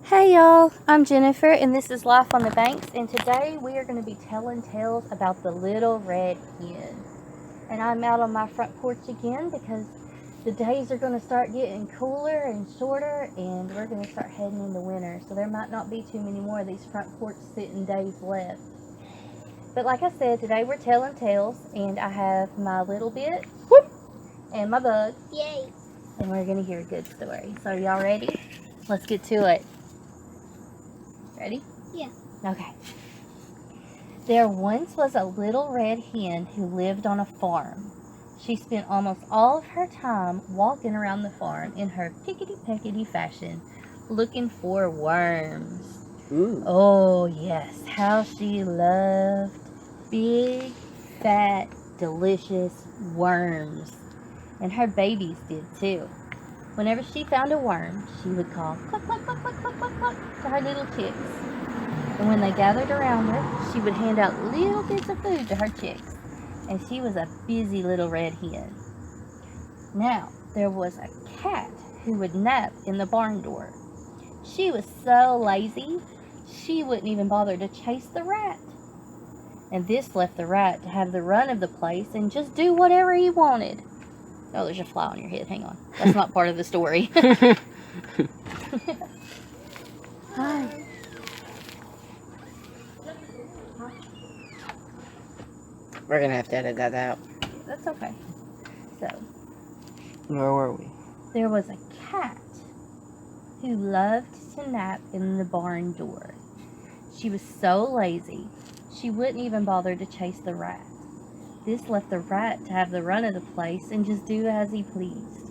Hey y'all, I'm Jennifer and this is Life on the Banks, and today we are going to be telling tales about the little red hen. And I'm out on my front porch again because the days are going to start getting cooler and shorter and we're going to start heading into winter, so there might not be too many more of these front porch sitting days left. But like I said, today we're telling tales and I have my little bit and my bug. Yay! And we're going to hear a good story. So y'all ready? Let's get to it. Ready? Yeah. Okay. There once was a little red hen who lived on a farm. She spent almost all of her time walking around the farm in her pickety-peckety fashion, looking for worms. Ooh. Oh, yes, how she loved big, fat, delicious worms. And her babies did too. Whenever she found a worm, she would call cluck, cluck, cluck, cluck, cluck, cluck, cluck to her little chicks. And when they gathered around her, she would hand out little bits of food to her chicks. And she was a busy little red hen. Now, there was a cat who would nap in the barn door. She was so lazy, she wouldn't even bother to chase the rat. And this left the rat to have the run of the place and just do whatever he wanted. Oh, there's a fly on your head. Hang on. That's not part of the story. Hi. We're going to have to edit that out. That's okay. So, Where were we? there was a cat who loved to nap in the barn door. She was so lazy, she wouldn't even bother to chase the rat. This left the rat to have the run of the place and just do as he pleased.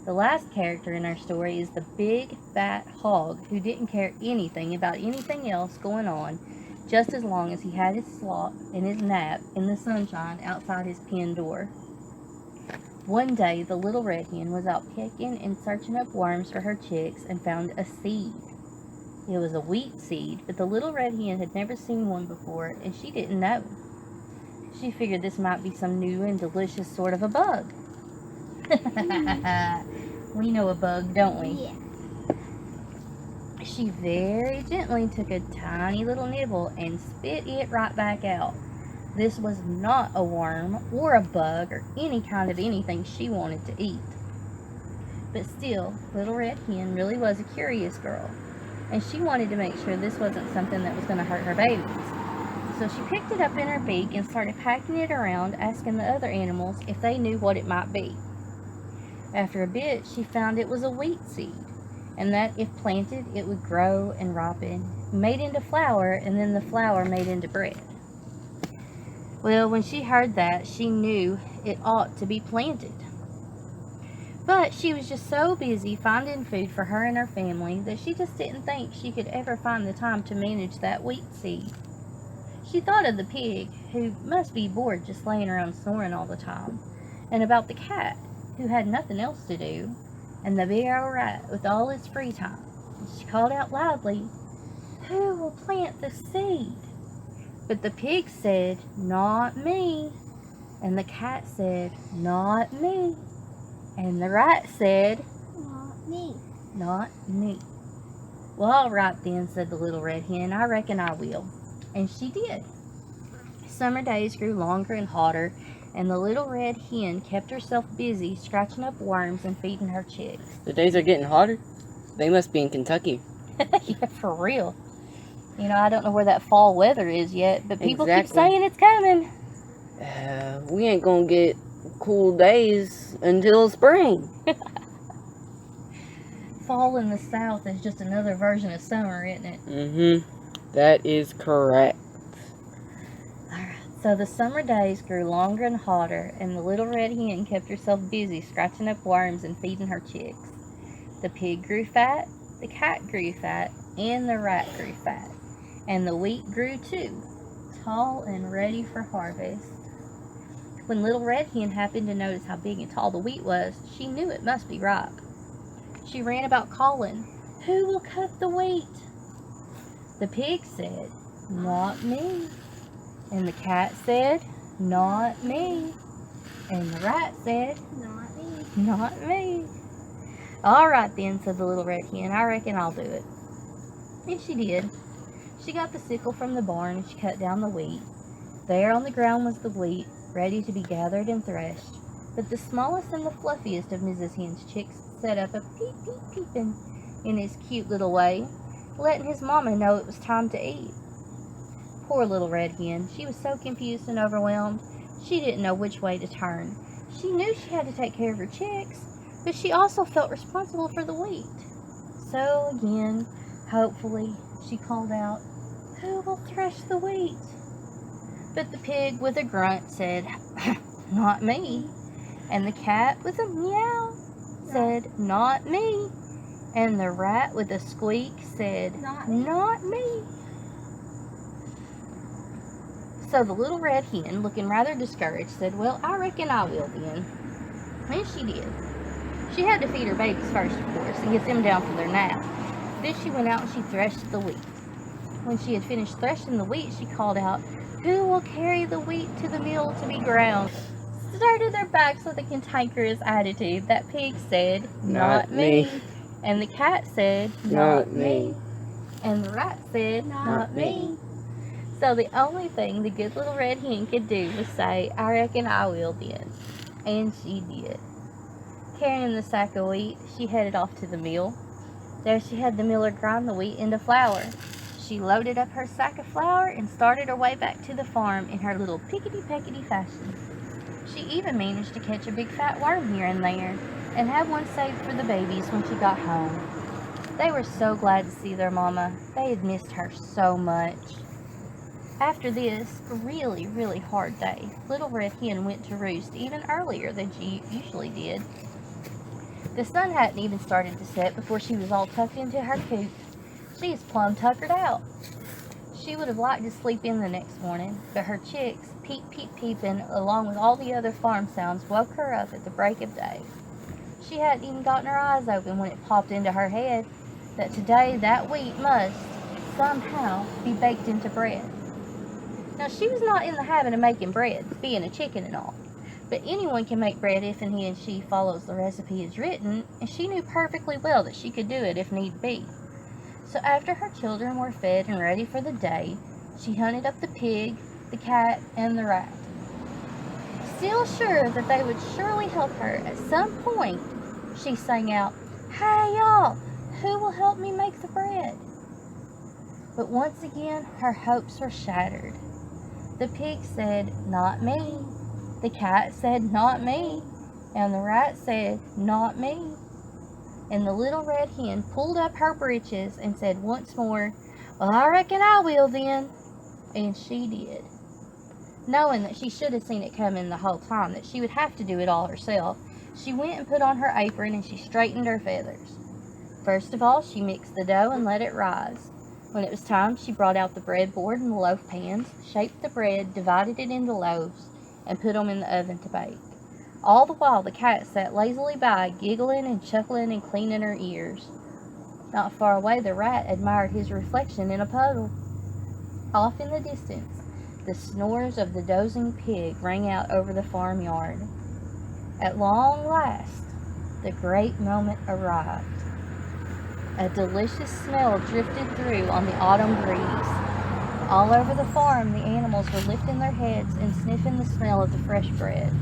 The last character in our story is the big, fat hog who didn't care anything about anything else going on, just as long as he had his slop and his nap in the sunshine outside his pen door. One day, the little red hen was out picking and searching up worms for her chicks and found a seed. It was a wheat seed, but the little red hen had never seen one before and she didn't know. She figured this might be some new and delicious sort of a bug. We know a bug, don't we? Yeah. She very gently took a tiny little nibble and spit it right back out. This was not a worm or a bug or any kind of anything she wanted to eat. But still, little red hen really was a curious girl, and she wanted to make sure this wasn't something that was going to hurt her babies. So she picked it up in her beak and started packing it around, asking the other animals if they knew what it might be. After a bit, she found it was a wheat seed, and that if planted, it would grow and ripen, made into flour, and then the flour made into bread. Well, when she heard that, she knew it ought to be planted. But she was just so busy finding food for her and her family that she just didn't think she could ever find the time to manage that wheat seed. She thought of the pig, who must be bored just laying around snoring all the time, and about the cat, who had nothing else to do, and the big old rat with all his free time. And she called out loudly, "Who will plant the seed?" But the pig said, "Not me." And the cat said, "Not me." And the rat said, Not me. "Not me." "Well, all right then," said the little red hen. "I reckon I will." And she did. Summer days grew longer and hotter, and the little red hen kept herself busy scratching up worms and feeding her chicks. The days are getting hotter. They must be in Kentucky. Yeah, for real. You know, I don't know where that fall weather is yet, but people keep Exactly. saying it's coming. We ain't gonna get cool days until spring. Fall in the south is just another version of summer, isn't it? Mm-hmm. That is correct. Alright, so the summer days grew longer and hotter, and the little red hen kept herself busy scratching up worms and feeding her chicks. The pig grew fat, the cat grew fat, and the rat grew fat. And the wheat grew too, tall and ready for harvest. When little red hen happened to notice how big and tall the wheat was, she knew it must be ripe. She ran about calling, "Who will cut the wheat?" The pig said, "Not me." And the cat said, "Not me." And the rat said, Not me. "Not me." "All right then," said the little red hen. "I reckon I'll do it." And she did. She got the sickle from the barn and she cut down the wheat. There on the ground was the wheat, ready to be gathered and threshed. But the smallest and the fluffiest of Mrs. Hen's chicks set up a peep, peep, peeping in his cute little way, letting his mama know it was time to eat. Poor little red hen, she was so confused and overwhelmed, she didn't know which way to turn. She knew she had to take care of her chicks, but she also felt responsible for the wheat. So again, hopefully, she called out, "Who will thresh the wheat?" But the pig with a grunt said, "Not me." And the cat with a meow said, "Not me." And the rat with a squeak said, "Not me." So the little red hen, looking rather discouraged, said, "Well, I reckon I will then." And she did. She had to feed her babies first, of course, and get them down for their nap. Then she went out and she threshed the wheat. When she had finished threshing the wheat, she called out, "Who will carry the wheat to the mill to be ground?" Started their backs with a cantankerous attitude. That pig said, "Not me." And the cat said, "Not me." And the rat said, "Not me." So the only thing the good little red hen could do was say, "I reckon I will then." And she did. Carrying the sack of wheat, she headed off to the mill. There she had the miller grind the wheat into flour. She loaded up her sack of flour and started her way back to the farm in her little pickety-peckety fashion. She even managed to catch a big fat worm here and there, and had one saved for the babies when she got home. They were so glad to see their mama. They had missed her so much. After this really, really hard day, Little Red Hen went to roost even earlier than she usually did. The sun hadn't even started to set before she was all tucked into her coop. She was plumb tuckered out. She would have liked to sleep in the next morning, but her chicks, peep, peep, peeping, along with all the other farm sounds, woke her up at the break of day. She hadn't even gotten her eyes open when it popped into her head that today that wheat must, somehow, be baked into bread. Now, she was not in the habit of making bread, being a chicken and all, but anyone can make bread if and he and she follows the recipe as written, and she knew perfectly well that she could do it if need be. So after her children were fed and ready for the day, she hunted up the pig, the cat, and the rat. Still sure that they would surely help her at some point, she sang out, "Hey y'all, who will help me make the bread?" But once again, her hopes were shattered. The pig said, "Not me." The cat said, "Not me." And the rat said, "Not me." And the little red hen pulled up her breeches and said once more, "Well, I reckon I will then." And she did. Knowing that she should have seen it coming the whole time, that she would have to do it all herself, she went and put on her apron and she straightened her feathers. First of all, she mixed the dough and let it rise. When it was time, she brought out the breadboard and the loaf pans, shaped the bread, divided it into loaves, and put them in the oven to bake. All the while, the cat sat lazily by, giggling and chuckling and cleaning her ears. Not far away, the rat admired his reflection in a puddle. Off in the distance, the snores of the dozing pig rang out over the farmyard. At long last, the great moment arrived. A delicious smell drifted through on the autumn breeze. All over the farm, the animals were lifting their heads and sniffing the smell of the fresh bread.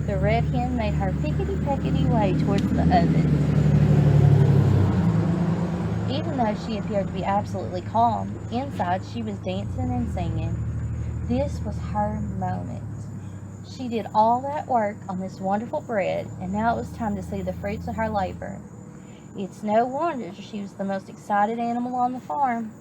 The red hen made her pickety-peckety way towards the oven. Even though she appeared to be absolutely calm, inside she was dancing and singing. This was her moment. She did all that work on this wonderful bread, and now it was time to see the fruits of her labor. It's no wonder she was the most excited animal on the farm.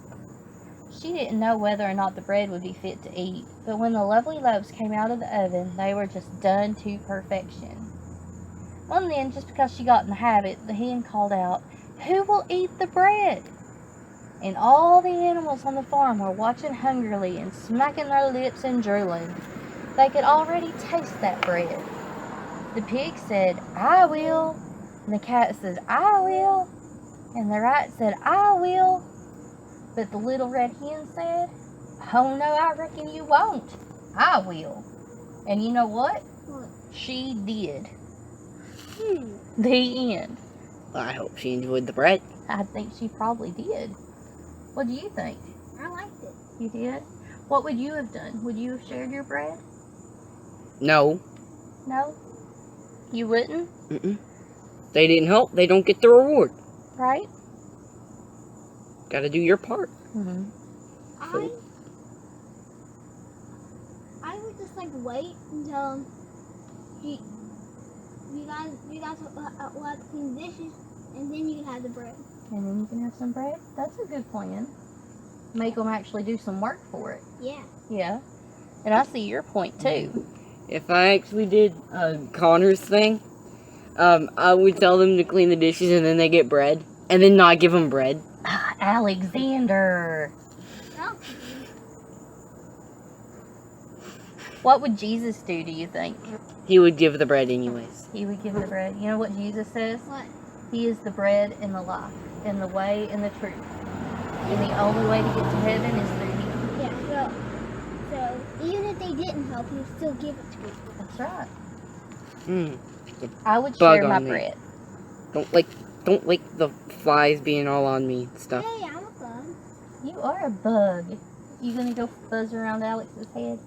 She didn't know whether or not the bread would be fit to eat, but when the lovely loaves came out of the oven, they were just done to perfection. Well then, just because she got in the habit, the hen called out, "Who will eat the bread?" And all the animals on the farm were watching hungrily and smacking their lips and drooling. They could already taste that bread. The pig said, "I will." And the cat said, "I will." And the rat said, "I will." But the little red hen said, "Oh no, I reckon you won't. I will." And you know what? What? She did. The end. I hope she enjoyed the bread. I think she probably did. What do you think? I liked it. You did? What would you have done? Would you have shared your bread? No. No? You wouldn't? Mm-mm. They didn't help. They don't get the reward. Right? Gotta do your part. Mm-hmm. I would just like wait until you guys will have to clean the dishes, and then you can have the bread. And then you can have some bread? That's a good plan. Make them actually do some work for it. Yeah. Yeah. And I see your point, too. If I actually did Connor's thing, I would tell them to clean the dishes and then they get bread. And then not give them bread. Ah, Alexander. Oh. What would Jesus do, do you think? He would give the bread anyways. He would give the bread. You know what Jesus says? What? He is the bread and the life, and the way and the truth. And the only way to get to heaven is through him. Yeah. So even if they didn't help, you still give it to me. That's right. Mm. I would Bug share my on me. bread. Don't like the flies being all on me and stuff. Hey, I'm a bug. You are a bug. You gonna go buzz around Alex's head?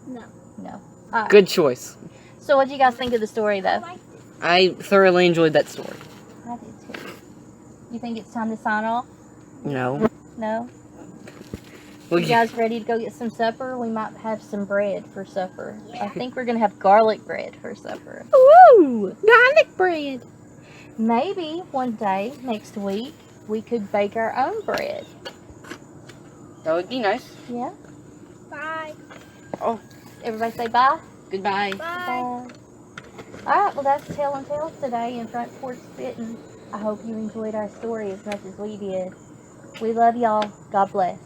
No. No. All right. Good choice. So what do you guys think of the story, I though? liked it. I thoroughly enjoyed that story. I did too. You think it's time to sign off? No. No? Well, You guys ready to go get some supper? We might have some bread for supper. Yeah. I think we're gonna have garlic bread for supper. Woo! Garlic bread. Maybe one day next week we could bake our own bread. That would be nice. Yeah. Bye. Everybody say bye. Goodbye. Bye. Bye. Alright, well that's Tellin Tales today in Front Porch Spittin'. I hope you enjoyed our story as much as we did. We love y'all. God bless.